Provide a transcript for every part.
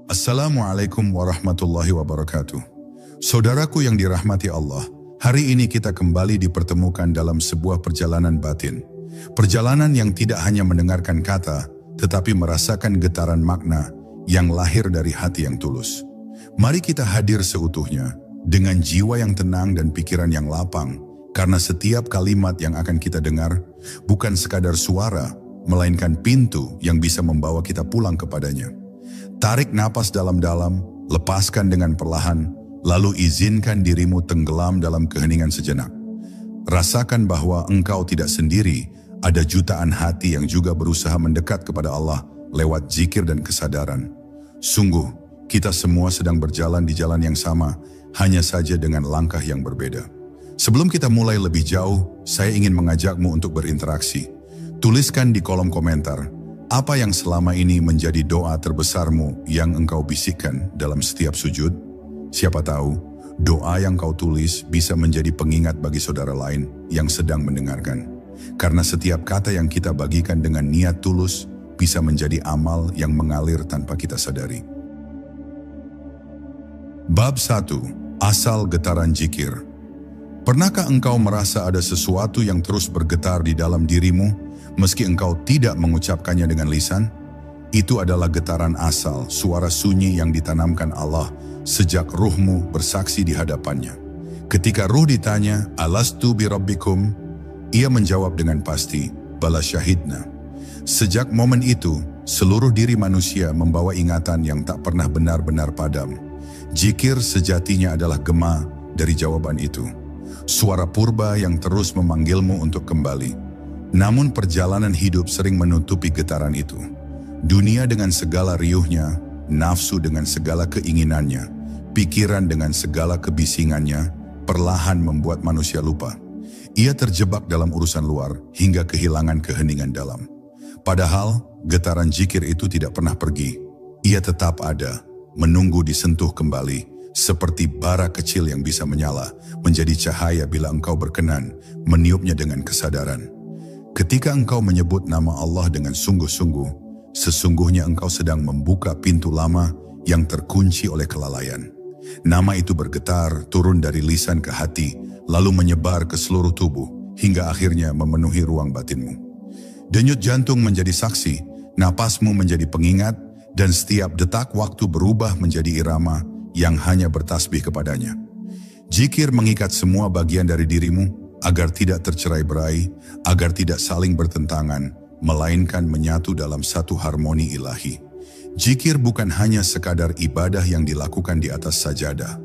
Assalamualaikum warahmatullahi wabarakatuh. Saudaraku yang dirahmati Allah, hari ini kita kembali dipertemukan dalam sebuah perjalanan batin. Perjalanan yang tidak hanya mendengarkan kata, tetapi merasakan getaran makna yang lahir dari hati yang tulus. Mari kita hadir seutuhnya, dengan jiwa yang tenang dan pikiran yang lapang, karena setiap kalimat yang akan kita dengar bukan sekadar suara, melainkan pintu yang bisa membawa kita pulang kepadanya. Tarik napas dalam-dalam, lepaskan dengan perlahan, lalu izinkan dirimu tenggelam dalam keheningan sejenak. Rasakan bahwa engkau tidak sendiri, ada jutaan hati yang juga berusaha mendekat kepada Allah lewat zikir dan kesadaran. Sungguh, kita semua sedang berjalan di jalan yang sama, hanya saja dengan langkah yang berbeda. Sebelum kita mulai lebih jauh, saya ingin mengajakmu untuk berinteraksi. Tuliskan di kolom komentar, apa yang selama ini menjadi doa terbesarmu yang engkau bisikkan dalam setiap sujud? Siapa tahu, doa yang kau tulis bisa menjadi pengingat bagi saudara lain yang sedang mendengarkan. Karena setiap kata yang kita bagikan dengan niat tulus bisa menjadi amal yang mengalir tanpa kita sadari. Bab 1. Asal getaran zikir. Pernahkah engkau merasa ada sesuatu yang terus bergetar di dalam dirimu meski engkau tidak mengucapkannya dengan lisan? Itu adalah getaran asal, suara sunyi yang ditanamkan Allah sejak ruhmu bersaksi di hadapannya. Ketika ruh ditanya, "Alastu bi rabbikum?" Ia menjawab dengan pasti, "Bala syahidna." Sejak momen itu, seluruh diri manusia membawa ingatan yang tak pernah benar-benar padam. Zikir sejatinya adalah gema dari jawaban itu. Suara purba yang terus memanggilmu untuk kembali. Namun perjalanan hidup sering menutupi getaran itu. Dunia dengan segala riuhnya, nafsu dengan segala keinginannya, pikiran dengan segala kebisingannya, perlahan membuat manusia lupa. Ia terjebak dalam urusan luar hingga kehilangan keheningan dalam. Padahal getaran zikir itu tidak pernah pergi. Ia tetap ada, menunggu disentuh kembali, seperti bara kecil yang bisa menyala, menjadi cahaya bila engkau berkenan meniupnya dengan kesadaran. Ketika engkau menyebut nama Allah dengan sungguh-sungguh, sesungguhnya engkau sedang membuka pintu lama yang terkunci oleh kelalaian. Nama itu bergetar, turun dari lisan ke hati, lalu menyebar ke seluruh tubuh, hingga akhirnya memenuhi ruang batinmu. Denyut jantung menjadi saksi, napasmu menjadi pengingat, dan setiap detak waktu berubah menjadi irama yang hanya bertasbih kepadanya. Zikir mengikat semua bagian dari dirimu, agar tidak tercerai-berai, agar tidak saling bertentangan, melainkan menyatu dalam satu harmoni ilahi. Zikir bukan hanya sekadar ibadah yang dilakukan di atas sajadah.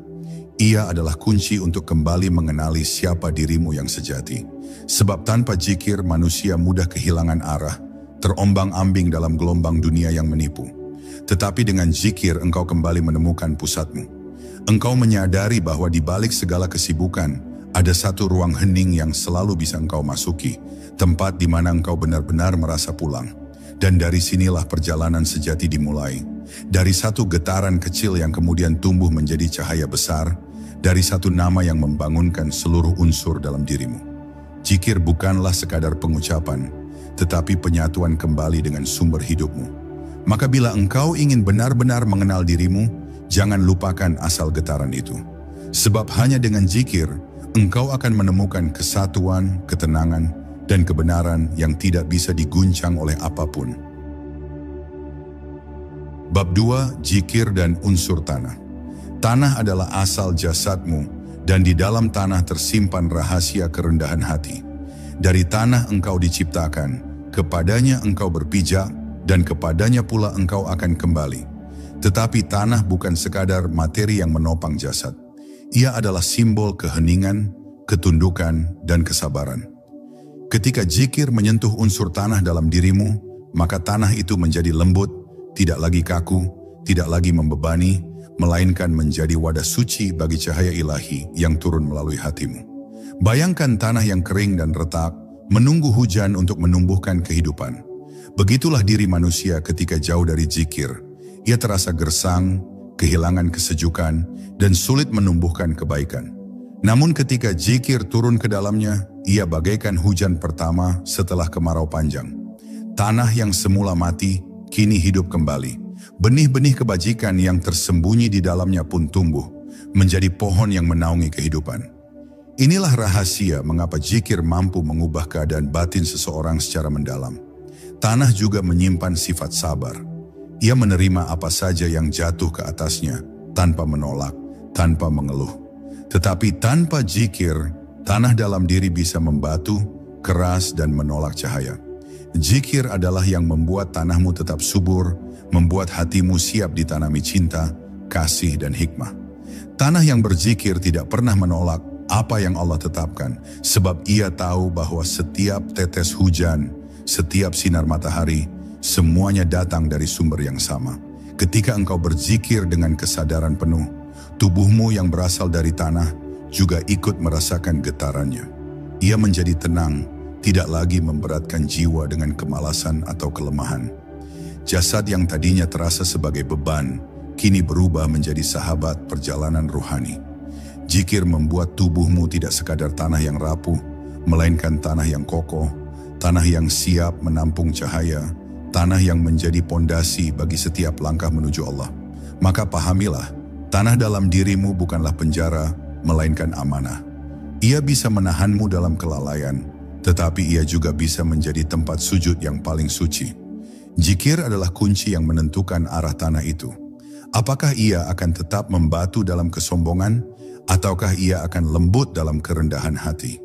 Ia adalah kunci untuk kembali mengenali siapa dirimu yang sejati. Sebab tanpa zikir manusia mudah kehilangan arah, terombang-ambing dalam gelombang dunia yang menipu. Tetapi dengan zikir engkau kembali menemukan pusatmu. Engkau menyadari bahwa di balik segala kesibukan, ada satu ruang hening yang selalu bisa engkau masuki, tempat di mana engkau benar-benar merasa pulang. Dan dari sinilah perjalanan sejati dimulai. Dari satu getaran kecil yang kemudian tumbuh menjadi cahaya besar, dari satu nama yang membangunkan seluruh unsur dalam dirimu. Zikir bukanlah sekadar pengucapan, tetapi penyatuan kembali dengan sumber hidupmu. Maka bila engkau ingin benar-benar mengenal dirimu, jangan lupakan asal getaran itu. Sebab hanya dengan zikir, engkau akan menemukan kesatuan, ketenangan, dan kebenaran yang tidak bisa diguncang oleh apapun. Bab 2. Zikir dan unsur tanah. Tanah adalah asal jasadmu, dan di dalam tanah tersimpan rahasia kerendahan hati. Dari tanah engkau diciptakan, kepadanya engkau berpijak, dan kepadanya pula engkau akan kembali. Tetapi tanah bukan sekadar materi yang menopang jasad. Ia adalah simbol keheningan, ketundukan, dan kesabaran. Ketika zikir menyentuh unsur tanah dalam dirimu, maka tanah itu menjadi lembut, tidak lagi kaku, tidak lagi membebani, melainkan menjadi wadah suci bagi cahaya ilahi yang turun melalui hatimu. Bayangkan tanah yang kering dan retak, menunggu hujan untuk menumbuhkan kehidupan. Begitulah diri manusia ketika jauh dari zikir. Ia terasa gersang, kehilangan kesejukan, dan sulit menumbuhkan kebaikan. Namun ketika zikir turun ke dalamnya, ia bagaikan hujan pertama setelah kemarau panjang. Tanah yang semula mati, kini hidup kembali. Benih-benih kebajikan yang tersembunyi di dalamnya pun tumbuh, menjadi pohon yang menaungi kehidupan. Inilah rahasia mengapa zikir mampu mengubah keadaan batin seseorang secara mendalam. Tanah juga menyimpan sifat sabar. Ia menerima apa saja yang jatuh ke atasnya, tanpa menolak, tanpa mengeluh. Tetapi tanpa zikir, tanah dalam diri bisa membatu, keras dan menolak cahaya. Zikir adalah yang membuat tanahmu tetap subur, membuat hatimu siap ditanami cinta, kasih dan hikmah. Tanah yang berzikir tidak pernah menolak apa yang Allah tetapkan, sebab ia tahu bahwa setiap tetes hujan, setiap sinar matahari, semuanya datang dari sumber yang sama. Ketika engkau berzikir dengan kesadaran penuh, tubuhmu yang berasal dari tanah juga ikut merasakan getarannya. Ia menjadi tenang, tidak lagi memberatkan jiwa dengan kemalasan atau kelemahan. Jasad yang tadinya terasa sebagai beban, kini berubah menjadi sahabat perjalanan rohani. Zikir membuat tubuhmu tidak sekadar tanah yang rapuh, melainkan tanah yang kokoh, tanah yang siap menampung cahaya, tanah yang menjadi pondasi bagi setiap langkah menuju Allah. Maka pahamilah, tanah dalam dirimu bukanlah penjara, melainkan amanah. Ia bisa menahanmu dalam kelalaian, tetapi ia juga bisa menjadi tempat sujud yang paling suci. Zikir adalah kunci yang menentukan arah tanah itu. Apakah ia akan tetap membatu dalam kesombongan, ataukah ia akan lembut dalam kerendahan hati?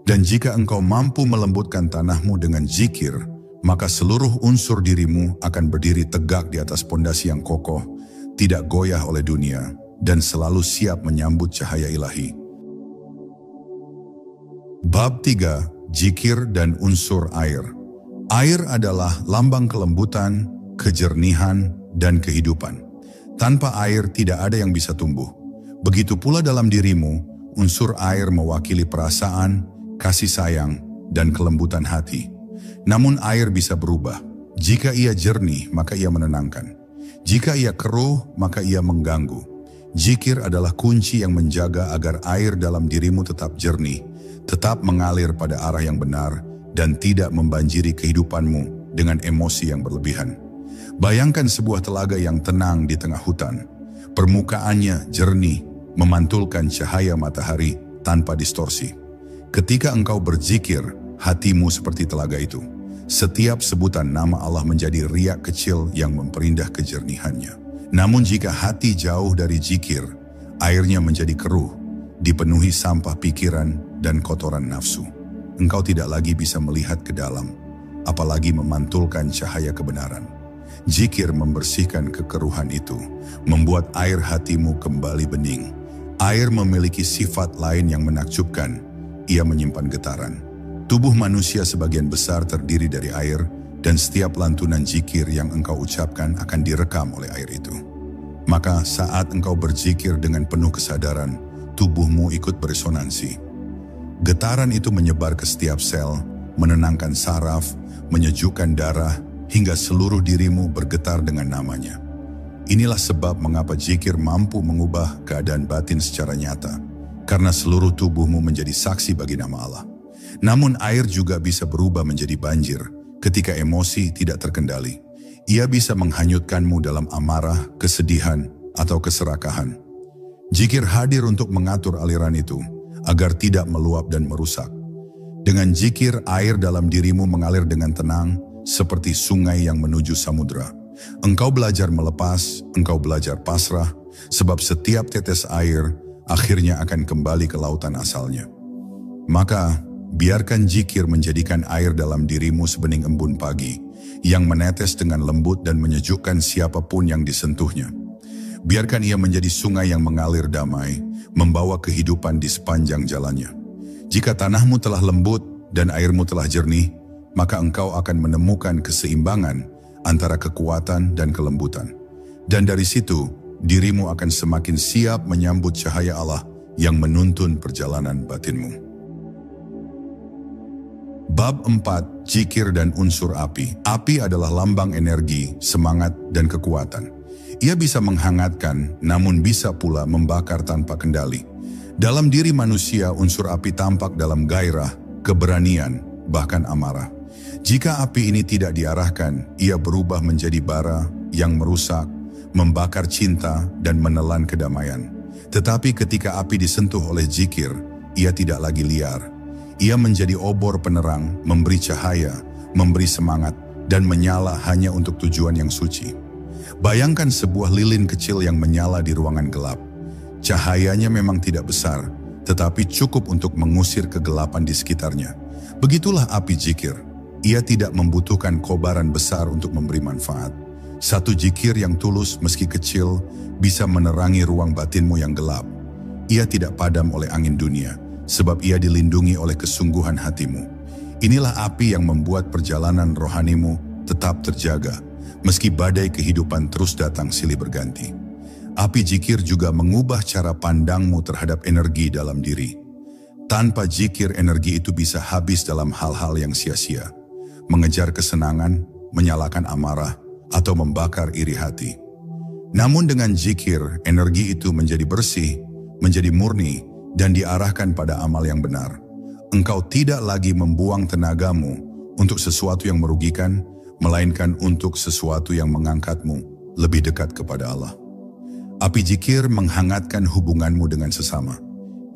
Dan jika engkau mampu melembutkan tanahmu dengan zikir, maka seluruh unsur dirimu akan berdiri tegak di atas pondasi yang kokoh, tidak goyah oleh dunia, dan selalu siap menyambut cahaya ilahi. Bab 3. Zikir dan unsur air. Air adalah lambang kelembutan, kejernihan, dan kehidupan. Tanpa air tidak ada yang bisa tumbuh. Begitu pula dalam dirimu, unsur air mewakili perasaan, kasih sayang, dan kelembutan hati. Namun air bisa berubah. Jika ia jernih, maka ia menenangkan. Jika ia keruh, maka ia mengganggu. Zikir adalah kunci yang menjaga agar air dalam dirimu tetap jernih, tetap mengalir pada arah yang benar, dan tidak membanjiri kehidupanmu dengan emosi yang berlebihan. Bayangkan sebuah telaga yang tenang di tengah hutan. Permukaannya jernih, memantulkan cahaya matahari tanpa distorsi. Ketika engkau berzikir, hatimu seperti telaga itu. Setiap sebutan nama Allah menjadi riak kecil yang memperindah kejernihannya. Namun jika hati jauh dari zikir, airnya menjadi keruh, dipenuhi sampah pikiran dan kotoran nafsu. Engkau tidak lagi bisa melihat ke dalam, apalagi memantulkan cahaya kebenaran. Zikir membersihkan kekeruhan itu, membuat air hatimu kembali bening. Air memiliki sifat lain yang menakjubkan, ia menyimpan getaran. Tubuh manusia sebagian besar terdiri dari air, dan setiap lantunan zikir yang engkau ucapkan akan direkam oleh air itu. Maka saat engkau berzikir dengan penuh kesadaran, tubuhmu ikut beresonansi. Getaran itu menyebar ke setiap sel, menenangkan saraf, menyejukkan darah, hingga seluruh dirimu bergetar dengan namanya. Inilah sebab mengapa zikir mampu mengubah keadaan batin secara nyata, karena seluruh tubuhmu menjadi saksi bagi nama Allah. Namun air juga bisa berubah menjadi banjir ketika emosi tidak terkendali. Ia bisa menghanyutkanmu dalam amarah, kesedihan, atau keserakahan. Zikir hadir untuk mengatur aliran itu, agar tidak meluap dan merusak. Dengan zikir, air dalam dirimu mengalir dengan tenang, seperti sungai yang menuju samudera. Engkau belajar melepas, engkau belajar pasrah, sebab setiap tetes air akhirnya akan kembali ke lautan asalnya. Maka, biarkan zikir menjadikan air dalam dirimu sebening embun pagi, yang menetes dengan lembut dan menyejukkan siapapun yang disentuhnya. Biarkan ia menjadi sungai yang mengalir damai, membawa kehidupan di sepanjang jalannya. Jika tanahmu telah lembut dan airmu telah jernih, maka engkau akan menemukan keseimbangan antara kekuatan dan kelembutan. Dan dari situ, dirimu akan semakin siap menyambut cahaya Allah yang menuntun perjalanan batinmu. Bab 4. Zikir dan unsur api. Api adalah lambang energi, semangat, dan kekuatan. Ia bisa menghangatkan, namun bisa pula membakar tanpa kendali. Dalam diri manusia, unsur api tampak dalam gairah, keberanian, bahkan amarah. Jika api ini tidak diarahkan, ia berubah menjadi bara yang merusak, membakar cinta dan menelan kedamaian. Tetapi ketika api disentuh oleh zikir, ia tidak lagi liar. Ia menjadi obor penerang, memberi cahaya, memberi semangat, dan menyala hanya untuk tujuan yang suci. Bayangkan sebuah lilin kecil yang menyala di ruangan gelap. Cahayanya memang tidak besar, tetapi cukup untuk mengusir kegelapan di sekitarnya. Begitulah api zikir. Ia tidak membutuhkan kobaran besar untuk memberi manfaat. Satu zikir yang tulus meski kecil bisa menerangi ruang batinmu yang gelap. Ia tidak padam oleh angin dunia, sebab ia dilindungi oleh kesungguhan hatimu. Inilah api yang membuat perjalanan rohanimu tetap terjaga, meski badai kehidupan terus datang silih berganti. Api zikir juga mengubah cara pandangmu terhadap energi dalam diri. Tanpa zikir, energi itu bisa habis dalam hal-hal yang sia-sia. Mengejar kesenangan, menyalakan amarah, atau membakar iri hati. Namun dengan zikir, energi itu menjadi bersih, menjadi murni, dan diarahkan pada amal yang benar. Engkau tidak lagi membuang tenagamu untuk sesuatu yang merugikan, melainkan untuk sesuatu yang mengangkatmu lebih dekat kepada Allah. Api zikir menghangatkan hubunganmu dengan sesama.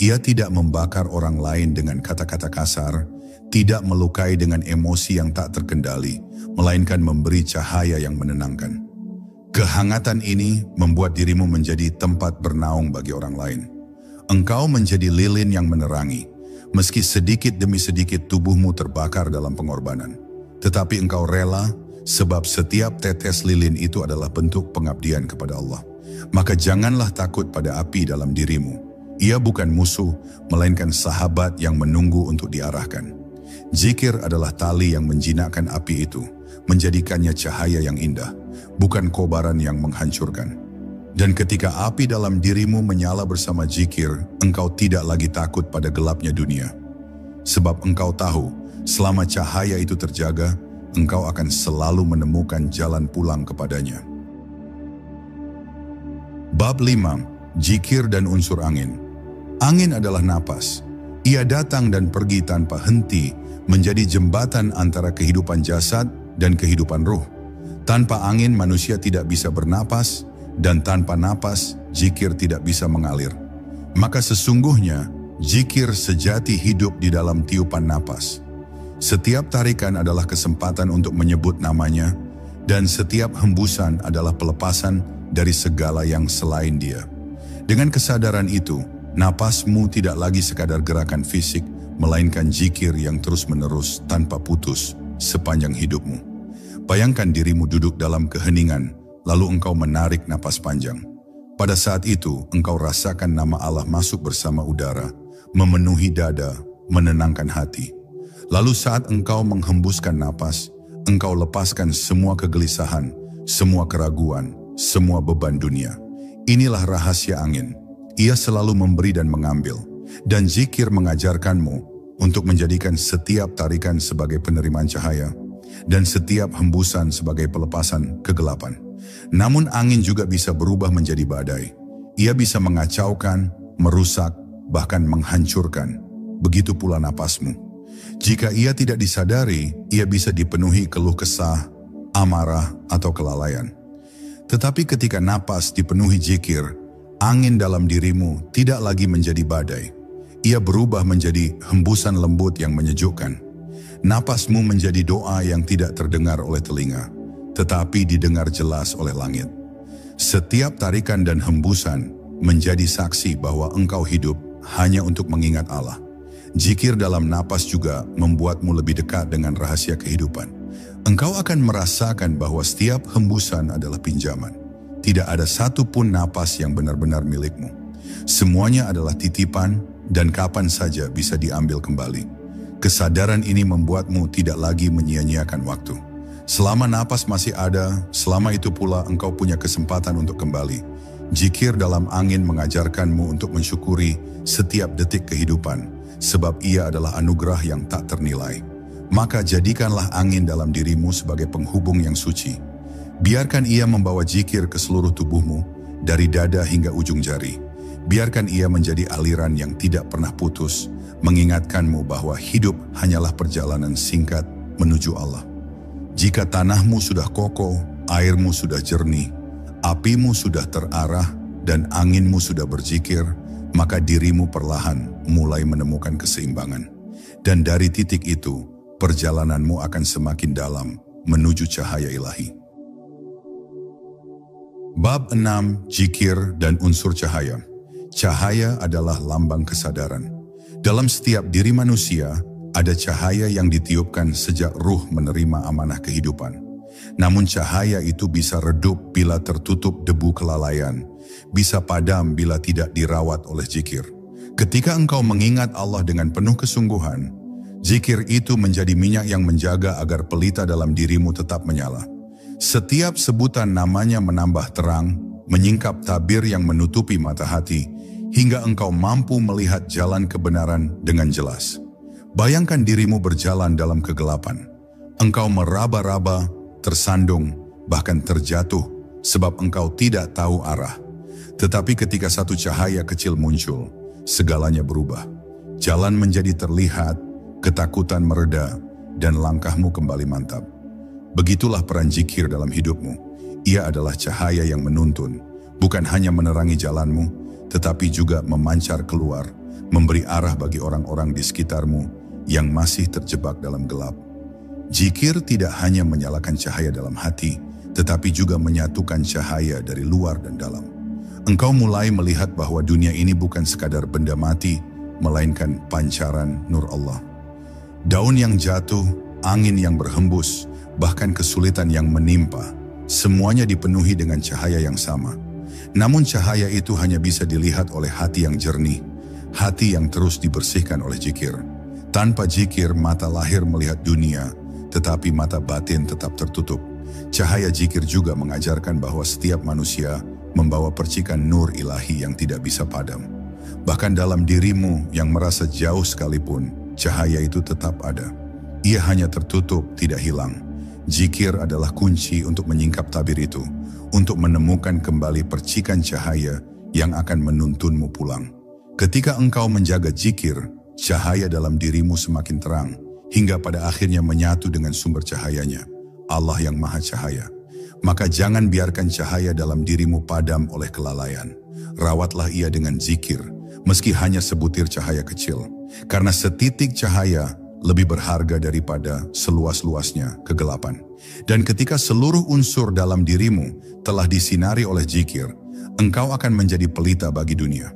Ia tidak membakar orang lain dengan kata-kata kasar, tidak melukai dengan emosi yang tak terkendali, melainkan memberi cahaya yang menenangkan. Kehangatan ini membuat dirimu menjadi tempat bernaung bagi orang lain. Engkau menjadi lilin yang menerangi, meski sedikit demi sedikit tubuhmu terbakar dalam pengorbanan. Tetapi engkau rela, sebab setiap tetes lilin itu adalah bentuk pengabdian kepada Allah. Maka janganlah takut pada api dalam dirimu. Ia bukan musuh, melainkan sahabat yang menunggu untuk diarahkan. Zikir adalah tali yang menjinakkan api itu, menjadikannya cahaya yang indah, bukan kobaran yang menghancurkan. Dan ketika api dalam dirimu menyala bersama zikir, engkau tidak lagi takut pada gelapnya dunia. Sebab engkau tahu, selama cahaya itu terjaga, engkau akan selalu menemukan jalan pulang kepadanya. Bab 5. Zikir dan unsur angin. Angin adalah napas. Ia datang dan pergi tanpa henti, menjadi jembatan antara kehidupan jasad dan kehidupan ruh. Tanpa angin manusia tidak bisa bernapas, dan tanpa napas zikir tidak bisa mengalir. Maka sesungguhnya zikir sejati hidup di dalam tiupan napas. Setiap tarikan adalah kesempatan untuk menyebut namanya, dan setiap hembusan adalah pelepasan dari segala yang selain Dia. Dengan kesadaran itu, napasmu tidak lagi sekadar gerakan fisik, melainkan zikir yang terus-menerus tanpa putus sepanjang hidupmu. Bayangkan dirimu duduk dalam keheningan, lalu engkau menarik napas panjang. Pada saat itu, engkau rasakan nama Allah masuk bersama udara, memenuhi dada, menenangkan hati. Lalu saat engkau menghembuskan napas, engkau lepaskan semua kegelisahan, semua keraguan, semua beban dunia. Inilah rahasia angin. Ia selalu memberi dan mengambil. Dan zikir mengajarkanmu untuk menjadikan setiap tarikan sebagai penerimaan cahaya dan setiap hembusan sebagai pelepasan kegelapan. Namun angin juga bisa berubah menjadi badai. Ia bisa mengacaukan, merusak, bahkan menghancurkan. Begitu pula napasmu. Jika ia tidak disadari, ia bisa dipenuhi keluh kesah, amarah, atau kelalaian. Tetapi ketika napas dipenuhi zikir, angin dalam dirimu tidak lagi menjadi badai. Ia berubah menjadi hembusan lembut yang menyejukkan. Napasmu menjadi doa yang tidak terdengar oleh telinga, tetapi didengar jelas oleh langit. Setiap tarikan dan hembusan menjadi saksi bahwa engkau hidup hanya untuk mengingat Allah. Zikir dalam napas juga membuatmu lebih dekat dengan rahasia kehidupan. Engkau akan merasakan bahwa setiap hembusan adalah pinjaman. Tidak ada satu pun napas yang benar-benar milikmu. Semuanya adalah titipan dan kapan saja bisa diambil kembali. Kesadaran ini membuatmu tidak lagi menyia-nyiakan waktu. Selama napas masih ada, selama itu pula engkau punya kesempatan untuk kembali. Zikir dalam angin mengajarkanmu untuk mensyukuri setiap detik kehidupan, sebab ia adalah anugerah yang tak ternilai. Maka jadikanlah angin dalam dirimu sebagai penghubung yang suci. Biarkan ia membawa zikir ke seluruh tubuhmu, dari dada hingga ujung jari. Biarkan ia menjadi aliran yang tidak pernah putus, mengingatkanmu bahwa hidup hanyalah perjalanan singkat menuju Allah. Jika tanahmu sudah kokoh, airmu sudah jernih, apimu sudah terarah, dan anginmu sudah berzikir, maka dirimu perlahan mulai menemukan keseimbangan. Dan dari titik itu, perjalananmu akan semakin dalam menuju cahaya ilahi. Bab 6. Zikir dan unsur cahaya. Cahaya adalah lambang kesadaran. Dalam setiap diri manusia, ada cahaya yang ditiupkan sejak ruh menerima amanah kehidupan. Namun cahaya itu bisa redup bila tertutup debu kelalaian, bisa padam bila tidak dirawat oleh zikir. Ketika engkau mengingat Allah dengan penuh kesungguhan, zikir itu menjadi minyak yang menjaga agar pelita dalam dirimu tetap menyala. Setiap sebutan namanya menambah terang, menyingkap tabir yang menutupi mata hati, hingga engkau mampu melihat jalan kebenaran dengan jelas. Bayangkan dirimu berjalan dalam kegelapan. Engkau meraba-raba, tersandung, bahkan terjatuh, sebab engkau tidak tahu arah. Tetapi ketika satu cahaya kecil muncul, segalanya berubah. Jalan menjadi terlihat, ketakutan mereda, dan langkahmu kembali mantap. Begitulah peran zikir dalam hidupmu. Ia adalah cahaya yang menuntun, bukan hanya menerangi jalanmu, tetapi juga memancar keluar, memberi arah bagi orang-orang di sekitarmu yang masih terjebak dalam gelap. Zikir tidak hanya menyalakan cahaya dalam hati, tetapi juga menyatukan cahaya dari luar dan dalam. Engkau mulai melihat bahwa dunia ini bukan sekadar benda mati, melainkan pancaran nur Allah. Daun yang jatuh, angin yang berhembus, bahkan kesulitan yang menimpa, semuanya dipenuhi dengan cahaya yang sama. Namun cahaya itu hanya bisa dilihat oleh hati yang jernih, hati yang terus dibersihkan oleh zikir. Tanpa zikir, mata lahir melihat dunia, tetapi mata batin tetap tertutup. Cahaya zikir juga mengajarkan bahwa setiap manusia membawa percikan nur ilahi yang tidak bisa padam. Bahkan dalam dirimu yang merasa jauh sekalipun, cahaya itu tetap ada. Ia hanya tertutup, tidak hilang. Zikir adalah kunci untuk menyingkap tabir itu, untuk menemukan kembali percikan cahaya yang akan menuntunmu pulang. Ketika engkau menjaga zikir, cahaya dalam dirimu semakin terang, hingga pada akhirnya menyatu dengan sumber cahayanya, Allah yang Maha Cahaya. Maka jangan biarkan cahaya dalam dirimu padam oleh kelalaian. Rawatlah ia dengan zikir, meski hanya sebutir cahaya kecil, karena setitik cahaya lebih berharga daripada seluas-luasnya kegelapan. Dan ketika seluruh unsur dalam dirimu telah disinari oleh zikir, engkau akan menjadi pelita bagi dunia.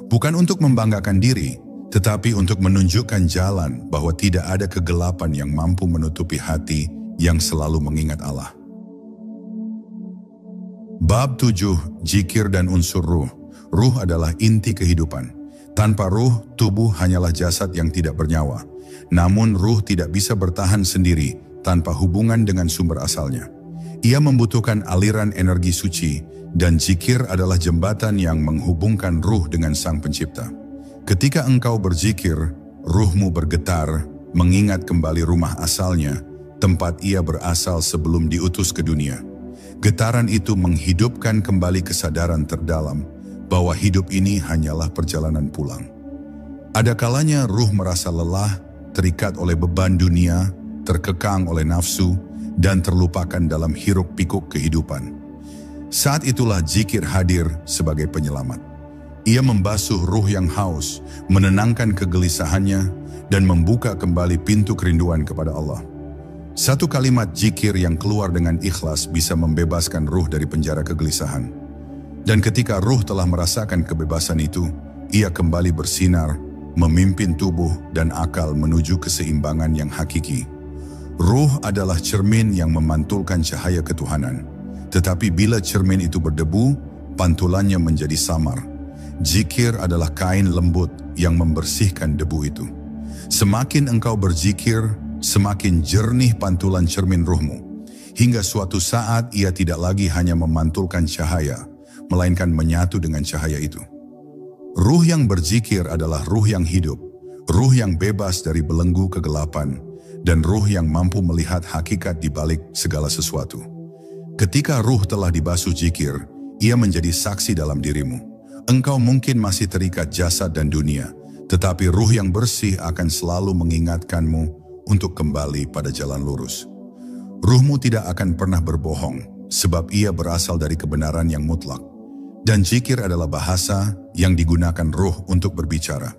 Bukan untuk membanggakan diri, tetapi untuk menunjukkan jalan bahwa tidak ada kegelapan yang mampu menutupi hati yang selalu mengingat Allah. Bab 7. Zikir dan unsur ruh. Ruh adalah inti kehidupan. Tanpa ruh, tubuh hanyalah jasad yang tidak bernyawa. Namun ruh tidak bisa bertahan sendiri tanpa hubungan dengan sumber asalnya. Ia membutuhkan aliran energi suci, dan zikir adalah jembatan yang menghubungkan ruh dengan Sang Pencipta. Ketika engkau berzikir, ruhmu bergetar, mengingat kembali rumah asalnya, tempat ia berasal sebelum diutus ke dunia. Getaran itu menghidupkan kembali kesadaran terdalam bahwa hidup ini hanyalah perjalanan pulang. Ada kalanya ruh merasa lelah, terikat oleh beban dunia, terkekang oleh nafsu, dan terlupakan dalam hiruk-pikuk kehidupan. Saat itulah zikir hadir sebagai penyelamat. Ia membasuh ruh yang haus, menenangkan kegelisahannya, dan membuka kembali pintu kerinduan kepada Allah. Satu kalimat zikir yang keluar dengan ikhlas bisa membebaskan ruh dari penjara kegelisahan. Dan ketika ruh telah merasakan kebebasan itu, ia kembali bersinar, memimpin tubuh dan akal menuju keseimbangan yang hakiki. Ruh adalah cermin yang memantulkan cahaya ketuhanan. Tetapi bila cermin itu berdebu, pantulannya menjadi samar. Zikir adalah kain lembut yang membersihkan debu itu. Semakin engkau berzikir, semakin jernih pantulan cermin ruhmu. Hingga suatu saat ia tidak lagi hanya memantulkan cahaya, melainkan menyatu dengan cahaya itu. Ruh yang berzikir adalah ruh yang hidup, ruh yang bebas dari belenggu kegelapan, dan ruh yang mampu melihat hakikat di balik segala sesuatu. Ketika ruh telah dibasuh zikir, ia menjadi saksi dalam dirimu. Engkau mungkin masih terikat jasad dan dunia, tetapi ruh yang bersih akan selalu mengingatkanmu untuk kembali pada jalan lurus. Ruhmu tidak akan pernah berbohong, sebab ia berasal dari kebenaran yang mutlak. Dan zikir adalah bahasa yang digunakan ruh untuk berbicara.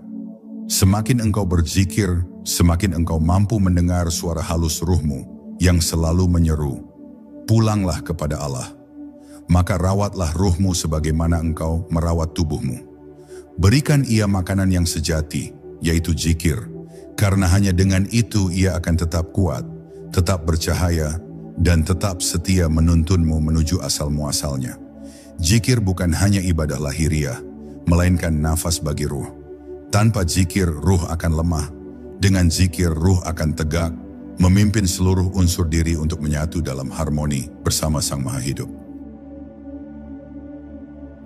Semakin engkau berzikir, semakin engkau mampu mendengar suara halus ruhmu yang selalu menyeru, "Pulanglah kepada Allah." Maka rawatlah ruhmu sebagaimana engkau merawat tubuhmu. Berikan ia makanan yang sejati, yaitu zikir, karena hanya dengan itu ia akan tetap kuat, tetap bercahaya, dan tetap setia menuntunmu menuju asal muasalnya. Zikir bukan hanya ibadah lahiriah, melainkan nafas bagi ruh. Tanpa zikir, ruh akan lemah. Dengan zikir, ruh akan tegak, memimpin seluruh unsur diri untuk menyatu dalam harmoni bersama Sang Maha Hidup.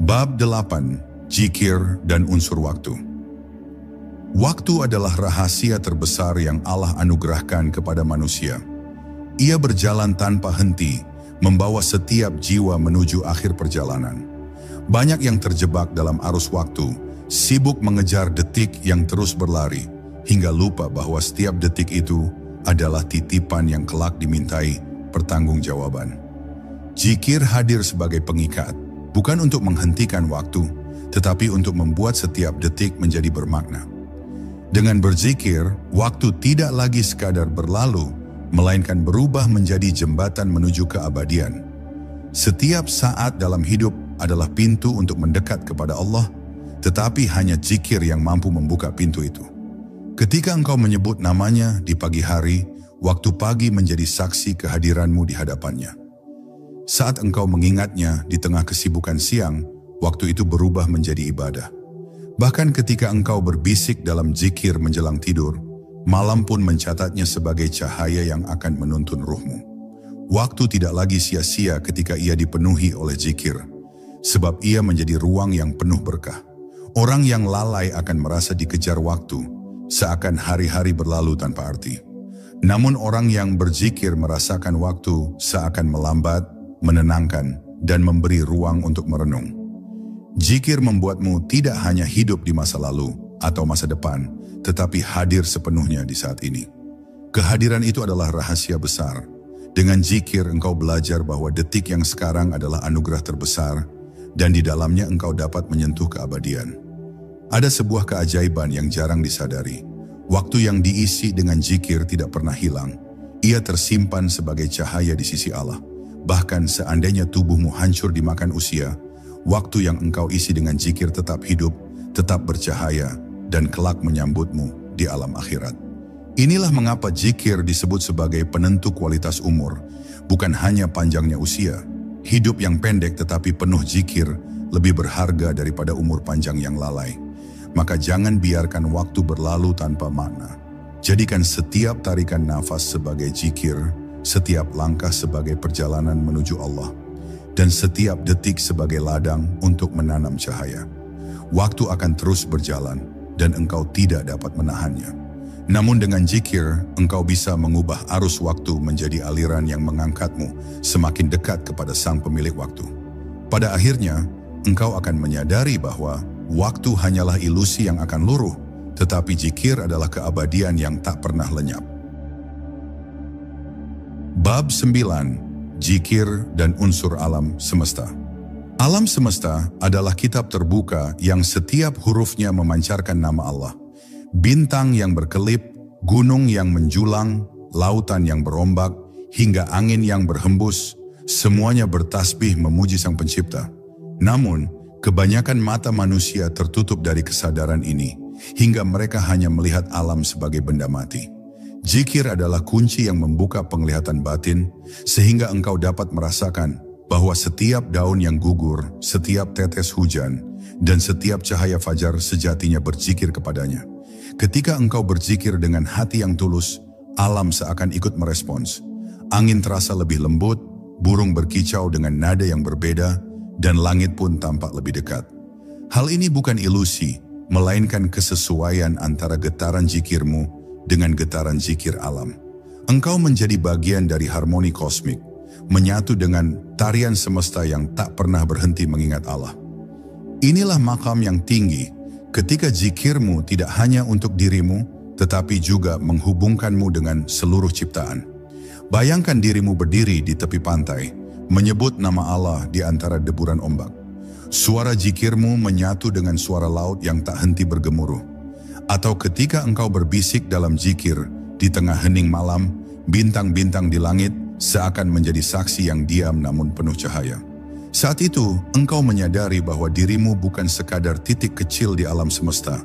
Bab 8. Zikir dan unsur waktu. Waktu adalah rahasia terbesar yang Allah anugerahkan kepada manusia. Ia berjalan tanpa henti, membawa setiap jiwa menuju akhir perjalanan. Banyak yang terjebak dalam arus waktu, sibuk mengejar detik yang terus berlari, hingga lupa bahwa setiap detik itu adalah titipan yang kelak dimintai pertanggungjawaban. Zikir hadir sebagai pengikat, bukan untuk menghentikan waktu, tetapi untuk membuat setiap detik menjadi bermakna. Dengan berzikir, waktu tidak lagi sekadar berlalu, melainkan berubah menjadi jembatan menuju keabadian. Setiap saat dalam hidup adalah pintu untuk mendekat kepada Allah, tetapi hanya zikir yang mampu membuka pintu itu. Ketika engkau menyebut namanya di pagi hari, waktu pagi menjadi saksi kehadiranmu di hadapannya. Saat engkau mengingatnya di tengah kesibukan siang, waktu itu berubah menjadi ibadah. Bahkan ketika engkau berbisik dalam zikir menjelang tidur, malam pun mencatatnya sebagai cahaya yang akan menuntun ruhmu. Waktu tidak lagi sia-sia ketika ia dipenuhi oleh zikir, sebab ia menjadi ruang yang penuh berkah. Orang yang lalai akan merasa dikejar waktu, seakan hari-hari berlalu tanpa arti. Namun orang yang berzikir merasakan waktu seakan melambat, menenangkan, dan memberi ruang untuk merenung. Zikir membuatmu tidak hanya hidup di masa lalu atau masa depan, tetapi hadir sepenuhnya di saat ini. Kehadiran itu adalah rahasia besar. Dengan zikir engkau belajar bahwa detik yang sekarang adalah anugerah terbesar, dan di dalamnya engkau dapat menyentuh keabadian. Ada sebuah keajaiban yang jarang disadari. Waktu yang diisi dengan zikir tidak pernah hilang. Ia tersimpan sebagai cahaya di sisi Allah. Bahkan seandainya tubuhmu hancur dimakan usia, waktu yang engkau isi dengan zikir tetap hidup, tetap bercahaya, dan kelak menyambutmu di alam akhirat. Inilah mengapa zikir disebut sebagai penentu kualitas umur, bukan hanya panjangnya usia. Hidup yang pendek tetapi penuh zikir lebih berharga daripada umur panjang yang lalai. Maka jangan biarkan waktu berlalu tanpa makna. Jadikan setiap tarikan nafas sebagai zikir, setiap langkah sebagai perjalanan menuju Allah, dan setiap detik sebagai ladang untuk menanam cahaya. Waktu akan terus berjalan dan engkau tidak dapat menahannya. Namun dengan zikir, engkau bisa mengubah arus waktu menjadi aliran yang mengangkatmu semakin dekat kepada Sang Pemilik Waktu. Pada akhirnya, engkau akan menyadari bahwa waktu hanyalah ilusi yang akan luruh, tetapi zikir adalah keabadian yang tak pernah lenyap. Bab 9. Zikir dan unsur alam semesta. Alam semesta adalah kitab terbuka yang setiap hurufnya memancarkan nama Allah. Bintang yang berkelip, gunung yang menjulang, lautan yang berombak, hingga angin yang berhembus, semuanya bertasbih memuji Sang Pencipta. Namun, kebanyakan mata manusia tertutup dari kesadaran ini, hingga mereka hanya melihat alam sebagai benda mati. Zikir adalah kunci yang membuka penglihatan batin, sehingga engkau dapat merasakan bahwa setiap daun yang gugur, setiap tetes hujan, dan setiap cahaya fajar sejatinya berzikir kepadanya. Ketika engkau berzikir dengan hati yang tulus, alam seakan ikut merespons. Angin terasa lebih lembut, burung berkicau dengan nada yang berbeda, dan langit pun tampak lebih dekat. Hal ini bukan ilusi, melainkan kesesuaian antara getaran zikirmu dengan getaran zikir alam. Engkau menjadi bagian dari harmoni kosmik, menyatu dengan tarian semesta yang tak pernah berhenti mengingat Allah. Inilah makam yang tinggi, ketika zikirmu tidak hanya untuk dirimu, tetapi juga menghubungkanmu dengan seluruh ciptaan. Bayangkan dirimu berdiri di tepi pantai, menyebut nama Allah di antara deburan ombak. Suara zikirmu menyatu dengan suara laut yang tak henti bergemuruh. Atau ketika engkau berbisik dalam zikir, di tengah hening malam, bintang-bintang di langit seakan menjadi saksi yang diam namun penuh cahaya. Saat itu, engkau menyadari bahwa dirimu bukan sekadar titik kecil di alam semesta,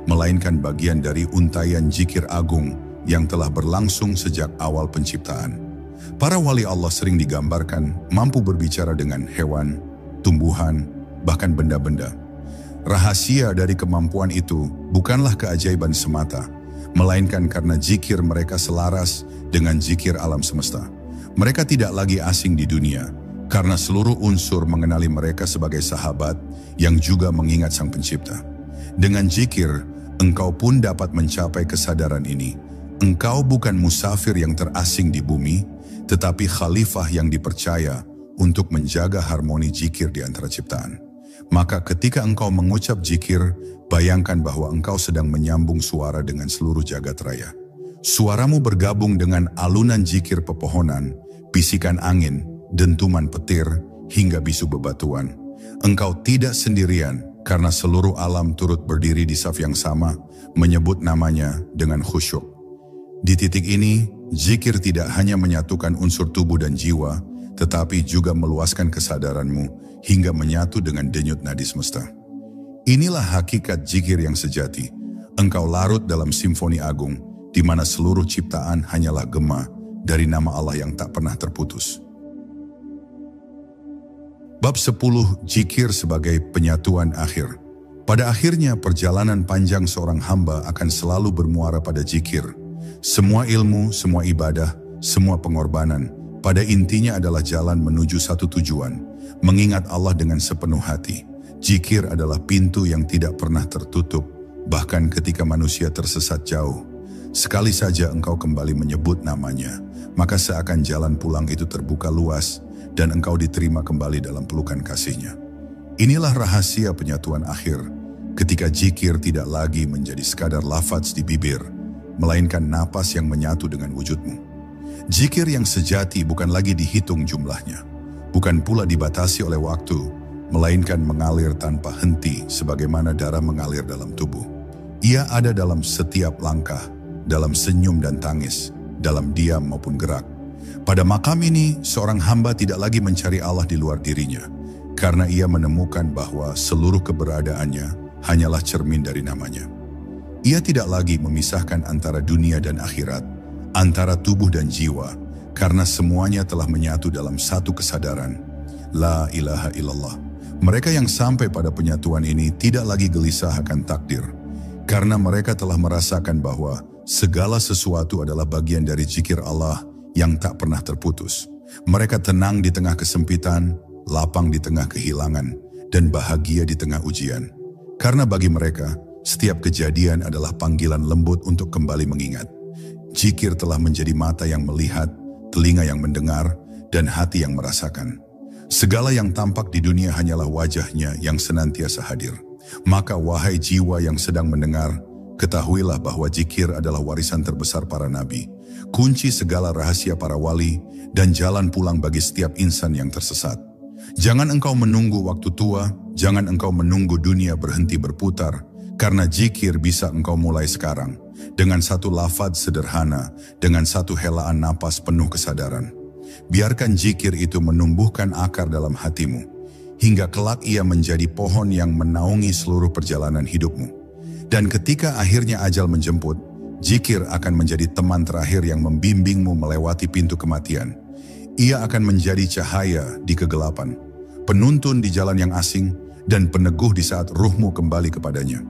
melainkan bagian dari untaian zikir agung yang telah berlangsung sejak awal penciptaan. Para wali Allah sering digambarkan mampu berbicara dengan hewan, tumbuhan, bahkan benda-benda. Rahasia dari kemampuan itu bukanlah keajaiban semata, melainkan karena zikir mereka selaras dengan zikir alam semesta. Mereka tidak lagi asing di dunia, karena seluruh unsur mengenali mereka sebagai sahabat yang juga mengingat Sang Pencipta. Dengan zikir, engkau pun dapat mencapai kesadaran ini. Engkau bukan musafir yang terasing di bumi, tetapi khalifah yang dipercaya untuk menjaga harmoni zikir di antara ciptaan. Maka ketika engkau mengucap zikir, bayangkan bahwa engkau sedang menyambung suara dengan seluruh jagat raya. Suaramu bergabung dengan alunan zikir pepohonan, bisikan angin, dentuman petir, hingga bisu bebatuan. Engkau tidak sendirian karena seluruh alam turut berdiri di saf yang sama, menyebut namanya dengan khusyuk. Di titik ini, zikir tidak hanya menyatukan unsur tubuh dan jiwa, tetapi juga meluaskan kesadaranmu hingga menyatu dengan denyut nadi semesta. Inilah hakikat zikir yang sejati. Engkau larut dalam simfoni agung, di mana seluruh ciptaan hanyalah gema dari nama Allah yang tak pernah terputus. Bab 10, Zikir sebagai penyatuan akhir. Pada akhirnya perjalanan panjang seorang hamba akan selalu bermuara pada zikir. Semua ilmu, semua ibadah, semua pengorbanan, pada intinya adalah jalan menuju satu tujuan, mengingat Allah dengan sepenuh hati. Zikir adalah pintu yang tidak pernah tertutup, bahkan ketika manusia tersesat jauh. Sekali saja engkau kembali menyebut namanya, maka seakan jalan pulang itu terbuka luas, dan engkau diterima kembali dalam pelukan kasih-Nya. Inilah rahasia penyatuan akhir, ketika zikir tidak lagi menjadi sekadar lafaz di bibir, melainkan napas yang menyatu dengan wujudmu. Zikir yang sejati bukan lagi dihitung jumlahnya, bukan pula dibatasi oleh waktu, melainkan mengalir tanpa henti sebagaimana darah mengalir dalam tubuh. Ia ada dalam setiap langkah, dalam senyum dan tangis, dalam diam maupun gerak. Pada makam ini, seorang hamba tidak lagi mencari Allah di luar dirinya, karena ia menemukan bahwa seluruh keberadaannya hanyalah cermin dari namanya. Ia tidak lagi memisahkan antara dunia dan akhirat, antara tubuh dan jiwa, karena semuanya telah menyatu dalam satu kesadaran. La ilaha illallah. Mereka yang sampai pada penyatuan ini tidak lagi gelisah akan takdir, karena mereka telah merasakan bahwa segala sesuatu adalah bagian dari zikir Allah yang tak pernah terputus. Mereka tenang di tengah kesempitan, lapang di tengah kehilangan, dan bahagia di tengah ujian. Karena bagi mereka, setiap kejadian adalah panggilan lembut untuk kembali mengingat. Zikir telah menjadi mata yang melihat, telinga yang mendengar, dan hati yang merasakan. Segala yang tampak di dunia hanyalah wajah-Nya yang senantiasa hadir. Maka wahai jiwa yang sedang mendengar, ketahuilah bahwa zikir adalah warisan terbesar para nabi, kunci segala rahasia para wali, dan jalan pulang bagi setiap insan yang tersesat. Jangan engkau menunggu waktu tua, jangan engkau menunggu dunia berhenti berputar, karena zikir bisa engkau mulai sekarang, dengan satu lafaz sederhana, dengan satu helaan napas penuh kesadaran. Biarkan zikir itu menumbuhkan akar dalam hatimu, hingga kelak ia menjadi pohon yang menaungi seluruh perjalanan hidupmu. Dan ketika akhirnya ajal menjemput, zikir akan menjadi teman terakhir yang membimbingmu melewati pintu kematian. Ia akan menjadi cahaya di kegelapan, penuntun di jalan yang asing, dan peneguh di saat ruhmu kembali kepadanya.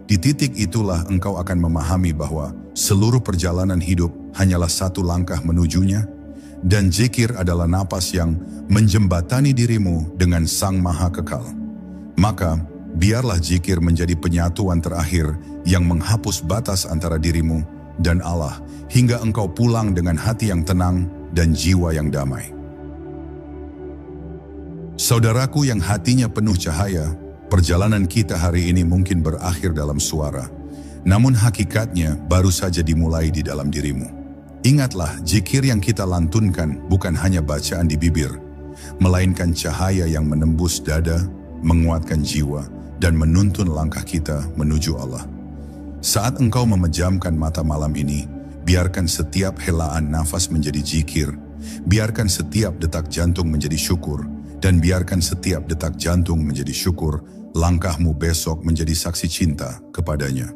Di titik itulah engkau akan memahami bahwa seluruh perjalanan hidup hanyalah satu langkah menujunya, dan zikir adalah napas yang menjembatani dirimu dengan Sang Maha Kekal. Maka, biarlah zikir menjadi penyatuan terakhir yang menghapus batas antara dirimu dan Allah, hingga engkau pulang dengan hati yang tenang dan jiwa yang damai. Saudaraku yang hatinya penuh cahaya, perjalanan kita hari ini mungkin berakhir dalam suara, Namun hakikatnya baru saja dimulai di dalam dirimu. Ingatlah, zikir yang kita lantunkan bukan hanya bacaan di bibir, melainkan cahaya yang menembus dada, menguatkan jiwa, dan menuntun langkah kita menuju Allah. Saat engkau memejamkan mata malam ini, biarkan setiap helaan nafas menjadi zikir, biarkan setiap detak jantung menjadi syukur, dan biarkan setiap detak jantung menjadi syukur, langkahmu besok menjadi saksi cinta kepadanya.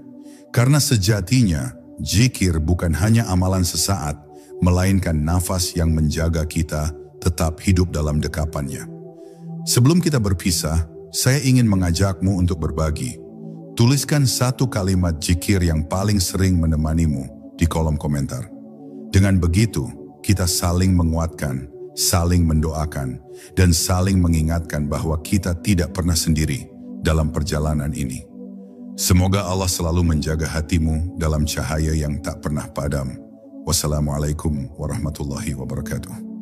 Karena sejatinya, zikir bukan hanya amalan sesaat, melainkan nafas yang menjaga kita tetap hidup dalam dekapannya. Sebelum kita berpisah, saya ingin mengajakmu untuk berbagi. Tuliskan satu kalimat zikir yang paling sering menemanimu di kolom komentar. Dengan begitu, kita saling menguatkan, saling mendoakan, dan saling mengingatkan bahwa kita tidak pernah sendiri dalam perjalanan ini. Semoga Allah selalu menjaga hatimu dalam cahaya yang tak pernah padam. Wassalamualaikum warahmatullahi wabarakatuh.